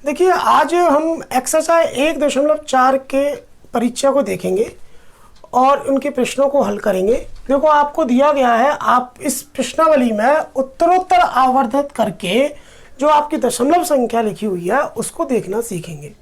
देखिए आज हम एक्सरसाइज 1.4 के परीक्षा को देखेंगे और उनके प्रश्नों को हल करेंगे। देखो आपको दिया गया है, आप इस प्रश्नावली में उत्तरोत्तर आवर्धित करके जो आपकी दशमलव संख्या लिखी हुई है उसको देखना सीखेंगे।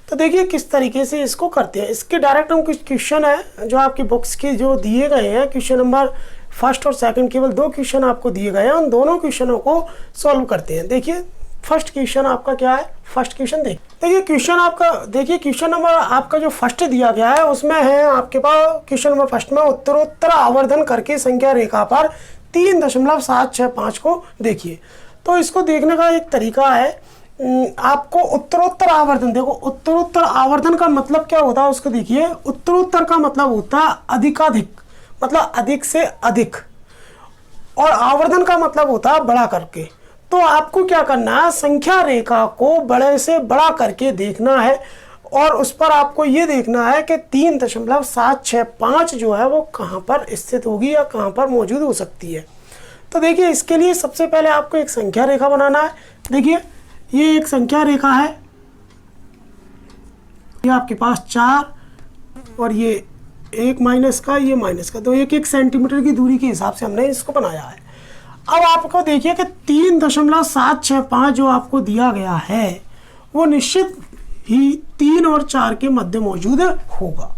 तो देखिए किस तरीके से इसको करते हैं। इसके डायरेक्ट हम कुछ क्वेश्चन है जो आपकी बुक्स के जो दिए गए हैं, क्वेश्चन नंबर फर्स्ट और सेकंड, केवल 2 क्वेश्चन आपको दिए गए हैं। उन दोनों क्वेश्चनों को सॉल्व करते हैं। देखिए फर्स्ट क्वेश्चन आपका क्या है, फर्स्ट क्वेश्चन देखिए क्वेश्चन आपका, देखिए क्वेश्चन नंबर आपका जो फर्स्ट दिया गया है उसमें है आपके पास क्वेश्चन नंबर फर्स्ट में उत्तरोत्तर आवर्धन करके संख्या रेखा पर 3.765 को देखिए। तो इसको देखने का एक तरीका है, आपको उत्तरोत्तर आवर्धन, देखो उत्तरोत्तर आवर्धन का मतलब क्या होता है उसको देखिए। उत्तरोत्तर का मतलब होता है अधिकाधिक, मतलब अधिक से अधिक, और आवर्धन का मतलब होता है बड़ा करके। तो आपको क्या करना है, संख्या रेखा को बड़े से बड़ा करके देखना है और उस पर आपको ये देखना है कि 3.765 जो है वो कहाँ पर स्थित होगी या कहाँ पर मौजूद हो सकती है। तो देखिए इसके लिए सबसे पहले आपको एक संख्या रेखा बनाना है। देखिए ये एक संख्या रेखा है, ये आपके पास 4 और ये 1 माइनस का, ये माइनस का, तो 1-1 सेंटीमीटर की दूरी के हिसाब से हमने इसको बनाया है। अब आपको देखिए कि 3.765 जो आपको दिया गया है वो निश्चित ही 3 और 4 के मध्य मौजूद होगा।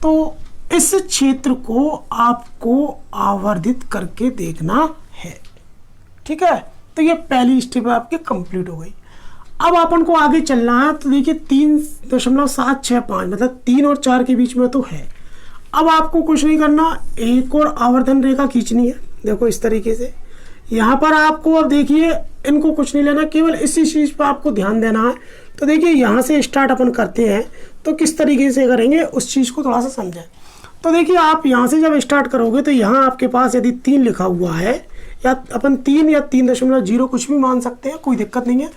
तो इस क्षेत्र को आपको आवर्धित करके देखना है, ठीक है। तो ये पहली स्टेप आपकी कंप्लीट हो गई। अब अपन को आगे चलना है। तो देखिए 3.765 मतलब 3 और 4 के बीच में तो है। अब आपको कुछ नहीं करना, एक और आवर्धन रेखा खींचनी है। देखो इस तरीके से यहाँ पर आपको, अब देखिए इनको कुछ नहीं लेना, केवल इसी चीज़ पर आपको ध्यान देना है। तो देखिए यहाँ से स्टार्ट अपन करते हैं, तो किस तरीके से करेंगे उस चीज़ को थोड़ा सा समझें। तो देखिए आप यहाँ से जब स्टार्ट करोगे तो यहाँ आपके पास यदि 3 लिखा हुआ है, या अपन 3 या 3.0 कुछ भी मान सकते हैं, कोई दिक्कत नहीं है।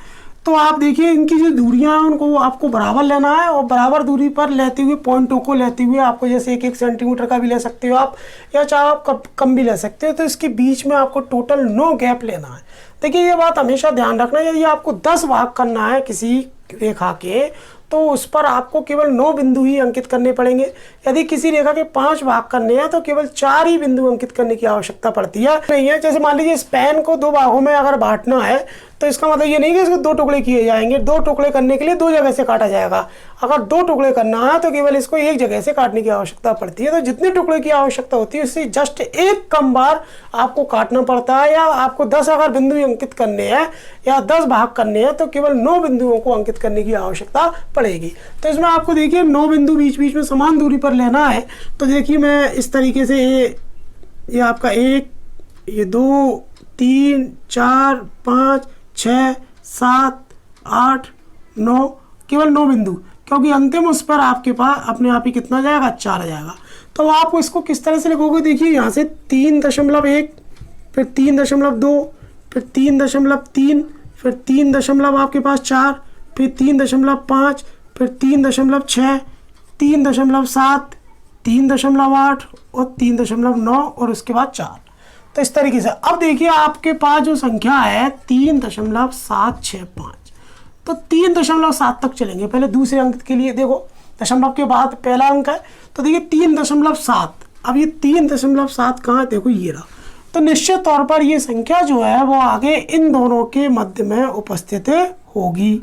तो आप देखिए इनकी जो दूरियां हैं उनको आपको बराबर लेना है, और बराबर दूरी पर लेते हुए पॉइंटों को लेते हुए आपको जैसे 1-1 सेंटीमीटर का भी ले सकते हो आप, या चाहे आप कम भी ले सकते हो। तो इसके बीच में आपको टोटल 9 गैप लेना है। देखिए ये बात हमेशा ध्यान रखना, यदि आपको 10 भाग करना है किसी रेखा के तो उस पर आपको केवल 9 बिंदु ही अंकित करने पड़ेंगे। यदि किसी रेखा के 5 भाग करने हैं तो केवल 4 ही बिंदु अंकित करने की आवश्यकता पड़ती है। नहीं है, जैसे मान लीजिए इस पेन को 2 भागों में अगर बांटना है तो इसका मतलब ये नहीं कि इसको 2 टुकड़े किए जाएंगे। 2 टुकड़े करने के लिए 2 जगह से काटा जाएगा। अगर 2 टुकड़े करना है तो केवल इसको 1 जगह से काटने की आवश्यकता पड़ती है। तो जितने टुकड़े की आवश्यकता होती है उससे जस्ट 1 कम बार आपको काटना पड़ता है। या आपको 10 अगर बिंदु अंकित करने हैं या 10 भाग करने हैं तो केवल 9 बिंदुओं को अंकित करने की आवश्यकता पड़ेगी। तो इसमें आपको देखिए 9 बिंदु बीच बीच में समान दूरी पर लेना है। तो देखिए मैं इस तरीके से ये आपका 1, ये 2, 3, 4, 5, 6, 7, 8, 9, केवल 9 बिंदु, क्योंकि अंतिम उस पर आपके पास अपने आप ही कितना जाएगा, 4 आ जाएगा। तो आप इसको किस तरह से लिखोगे, देखिए यहाँ से 3.1, फिर 3.2, फिर 3.3, फिर 3 आपके पास 4, फिर 3.5, फिर 3.6, 3.7, 3.8 और 3.9 और उसके बाद 4। तो इस तरीके से अब देखिए आपके पास जो संख्या है 3.765, तो 3.7 तक चलेंगे। पहले दूसरे अंक के लिए देखो, दशमलव के बाद पहला अंक है, तो देखिए 3.7। अब ये 3.7 कहाँ है, देखो ये रहा। तो निश्चित तौर पर ये संख्या जो है वो आगे इन दोनों के मध्य में उपस्थित होगी।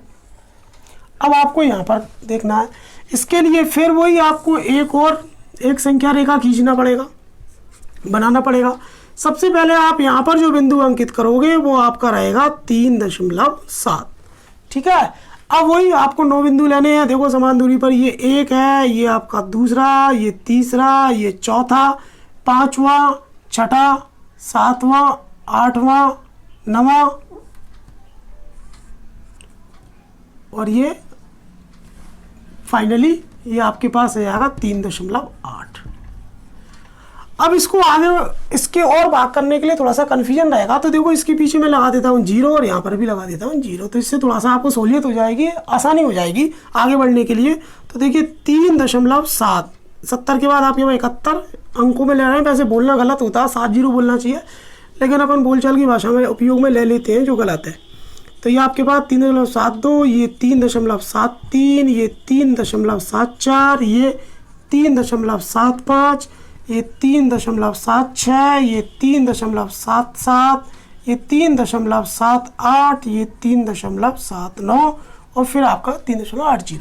अब आपको यहाँ पर देखना है, इसके लिए फिर वही आपको एक संख्या रेखा खींचना पड़ेगा, बनाना पड़ेगा। सबसे पहले आप यहाँ पर जो बिंदु अंकित करोगे वो आपका रहेगा 3.7, ठीक है। अब वही आपको 9 बिंदु लेने हैं। देखो समान दूरी पर, ये 1 है, ये आपका दूसरा, ये तीसरा, ये चौथा, 5वां, 6वां, 7वां, 8वां, 9वां और ये फाइनली ये आपके पास आ जाएगा 3.8। अब इसको आगे इसके और भाग करने के लिए थोड़ा सा कन्फ्यूजन रहेगा, तो देखो इसके पीछे मैं लगा देता हूँ 0 और यहाँ पर भी लगा देता हूँ 0। तो इससे थोड़ा सा आपको सहूलियत हो जाएगी, आसानी हो जाएगी आगे बढ़ने के लिए। तो देखिए 3.7, 70 के बाद आप यहाँ 71 अंकों में ले रहे हैं। वैसे बोलना गलत होता है, 70 बोलना चाहिए, लेकिन अपन बोलचाल की भाषा में उपयोग में ले लेते हैं जो गलत है। तो ये आपके पास 3.72, ये 3.73, ये 3.74, ये 3.75, ये 3.76, ये 3.77, ये 3.78, ये 3.79 और फिर आपका 3.80।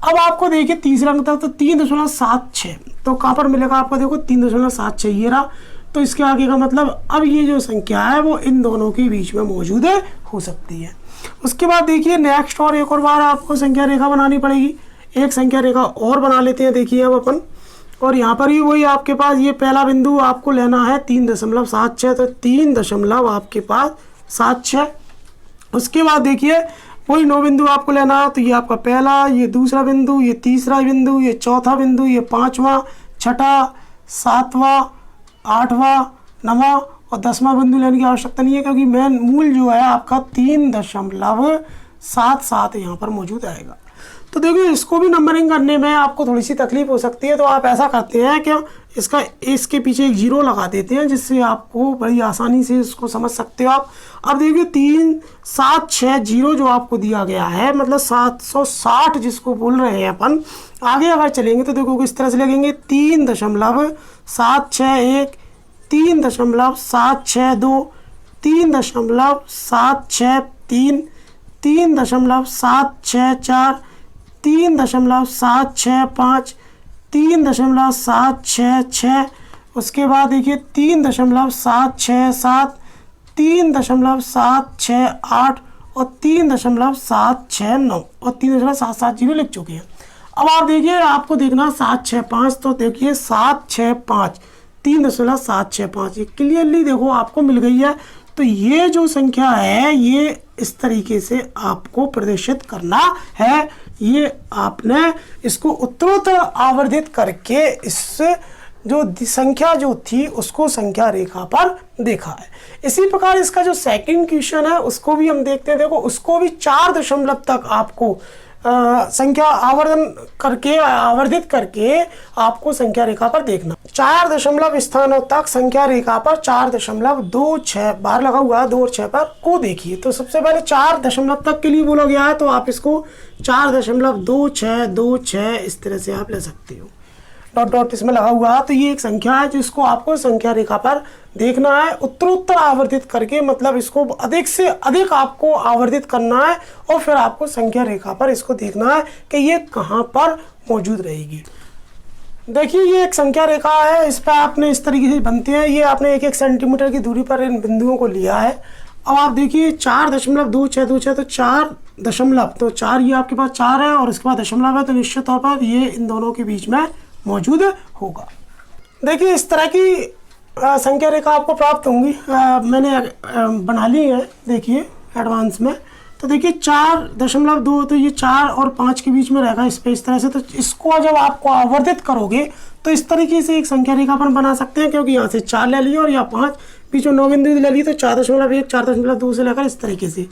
अब आपको देखिए तीसरा अंक था तो 3.76, तो कहाँ पर मिलेगा आपको, देखो 3.76 ये रहा। तो इसके आगे का मतलब अब ये जो संख्या है वो इन दोनों के बीच में मौजूद हो सकती है। उसके बाद देखिए नेक्स्ट और एक और बार आपको संख्या रेखा बनानी पड़ेगी। एक संख्या रेखा और बना लेते हैं। देखिए अब अपन, और यहाँ पर ही वही आपके पास ये पहला बिंदु आपको लेना है 3.76, तो 3 आपके पास 76। उसके बाद देखिए वही 9 बिंदु आपको लेना है, तो ये आपका पहला, ये दूसरा बिंदु, ये तीसरा बिंदु, ये चौथा बिंदु, ये 5वां, छठा, 7वां, 8वां, 9वां और 10वां बिंदु लेने की आवश्यकता नहीं है, क्योंकि मेन मूल जो है आपका 3.77 यहाँ पर मौजूद आएगा। तो देखिए इसको भी नंबरिंग करने में आपको थोड़ी सी तकलीफ हो सकती है, तो आप ऐसा करते हैं कि इसके पीछे एक 0 लगा देते हैं, जिससे आपको बड़ी आसानी से इसको समझ सकते हो आप। अब देखिए 3760 जो आपको दिया गया है, मतलब 760 जिसको बोल रहे हैं अपन, आगे अगर चलेंगे तो देखो किस तरह से लगेंगे, 3.761, 3.762, 3.763, 3.764, 3.765, 3.766, उसके बाद देखिए 3.767, 3.768 और 3.769 और 3.770 लिख चुके हैं। अब आप देखिए आपको देखना 765, तो देखिए 765, 3.765 ये क्लियरली देखो आपको मिल गई है। तो ये जो संख्या है ये इस तरीके से आपको प्रदर्शित करना है। ये आपने इसको उत्तरोत्तर आवर्धित करके इस जो संख्या जो थी उसको संख्या रेखा पर देखा है। इसी प्रकार इसका जो सेकंड क्वेश्चन है उसको भी हम देखते हैं। देखो उसको भी 4 दशमलव तक आपको संख्या आवर्धित करके आपको संख्या रेखा पर देखना। 4 दशमलव स्थानों तक संख्या रेखा पर 4.26 बार लगा हुआ है 2 और 6 पर को देखिए। तो सबसे पहले 4 दशमलव तक के लिए बोला गया है, तो आप इसको 4.2626 इस तरह से आप ले सकते हो। डॉट डॉट इसमें लगा हुआ है, तो ये एक संख्या है जिसको आपको संख्या रेखा पर देखना है उत्तरोत्तर आवर्धित करके, मतलब इसको अधिक से अधिक आपको आवर्धित करना है और फिर आपको संख्या रेखा पर इसको देखना है कि ये कहाँ पर मौजूद रहेगी। देखिए ये एक संख्या रेखा है, इस पर आपने इस तरीके से बनते हैं। ये आपने 1-1 सेंटीमीटर की दूरी पर इन बिंदुओं को लिया है। अब आप देखिए 4.2626, तो 4 दशमलव, तो 4 ये आपके पास 4 है और इसके बाद दशमलव है, तो निश्चित तौर पर ये इन दोनों के बीच में मौजूद होगा। देखिए इस तरह की संख्या रेखा आपको प्राप्त होंगी। मैंने बना ली है देखिए एडवांस में। तो देखिए 4.2, तो ये 4 और 5 के बीच में रहेगा इस पे इस तरह से। तो इसको जब आपको आवर्धित करोगे तो इस तरीके से एक संख्या रेखा अपन बना सकते हैं, क्योंकि यहाँ से 4 ले लिए और यहाँ 5, बीच में 9 बिंदु ले लिए, तो 4.1, 4.2 से लेकर इस तरीके से।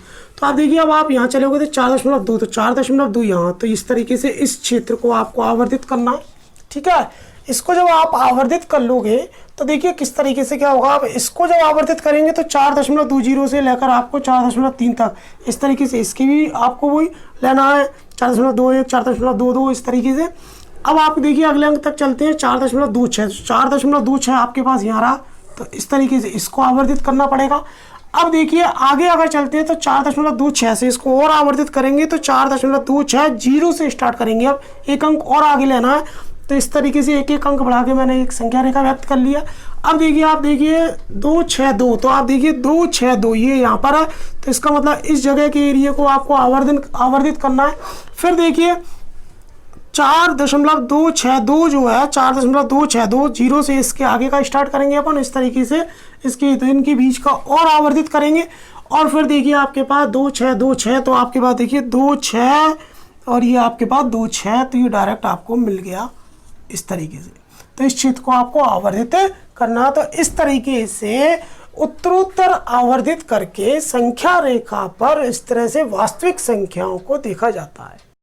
तो आप देखिए अब आप यहाँ चलोगे तो 4.2, तो 4.2 यहाँ, तो इस तरीके से इस क्षेत्र को आपको आवर्धित करना है। ठीक है, इसको जब आप आवर्धित कर लोगे तो देखिए किस तरीके से क्या होगा। आप इसको जब आवर्धित करेंगे तो 4.20 से लेकर आपको 4.3 तक इस तरीके से इसकी भी आपको वही लेना है, 4.21, 4.22 इस तरीके से। अब आप देखिए अगले अंक तक चलते हैं, 4.26, 4.26 आपके पास यहाँ रहा, तो इस तरीके से इसको आवर्धित करना पड़ेगा। अब देखिए आगे अगर चलते हैं तो 4.26 से इसको और आवर्धित करेंगे तो 4.26 0 से स्टार्ट करेंगे। अब एक अंक और आगे लेना है, तो इस तरीके से एक एक अंक बढ़ा के मैंने एक संख्या रेखा व्यक्त कर लिया। अब देखिए आप देखिए 262, तो आप देखिए 262 ये यहाँ पर है, तो इसका मतलब इस जगह के एरिया को आपको आवर्धित करना है। फिर देखिए 4.262 जो है 4.262 0 से इसके आगे का स्टार्ट करेंगे अपन इस तरीके से, इसके तो इनके बीच का और आवर्धित करेंगे। और फिर देखिए आपके पास 2626, तो आपके पास देखिए 26 और ये आपके पास 26, तो ये डायरेक्ट आपको मिल गया इस तरीके से। तो इस क्षेत्र को आपको आवर्धित करना, तो इस तरीके से उत्तरोत्तर आवर्धित करके संख्या रेखा पर इस तरह से वास्तविक संख्याओं को देखा जाता है।